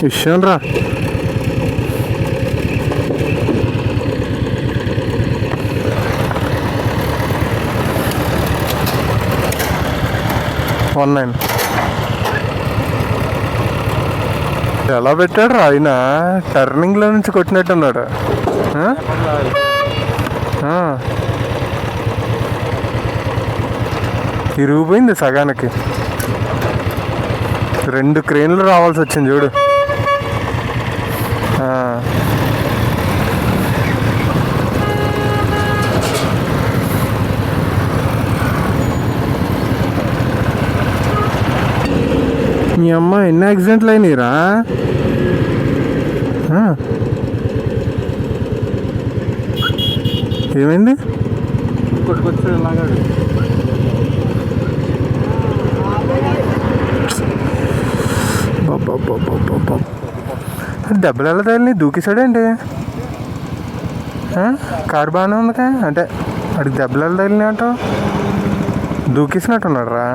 విషయం రా. ఆన్లైన్ ఎలా పెట్టాడు రా ఆయన? టర్నింగ్లో నుంచి కొట్టినట్టున్నాడు. ఇరిగిపోయింది సగానికి. 2 క్రేన్లు రావాల్సి వచ్చింది చూడు. మీ అమ్మ ఎన్ని యాక్సిడెంట్లు అయినాయిరా? ఏమైంది? దెబ్బలు ఎలా తగిలినాయి? దూకేశాడేంటి? కారు బాగానే ఉంది అంటే అడిగి దెబ్బలు ఎలా తగిలినాయి అంటావు? దూకేసినట్టున్నాడు రా.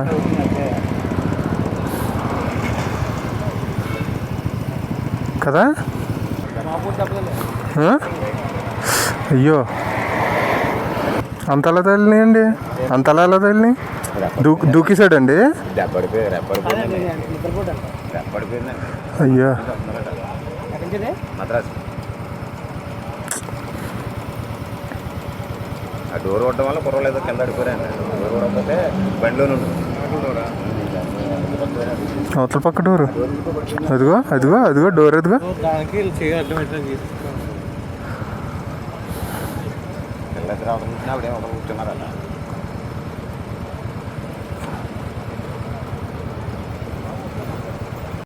కదా? అయ్యో, అంతలా తగిలినాయండి? అంతలా ఎలా తగిలినాయి? దూకేశాడండి? అయ్యో, ఆ డోర్ కొట్టడం వల్ల కుర్రలేదు కింద అడిపోయారండి. డోర్ కొట్టకపోతే బండిలో అవతల పక్క డోరు అదిగో అదిగో అదిగో డోర్ అదిగో. పిల్లలు రావడం అప్పుడేమో కూర్చున్నారన్న.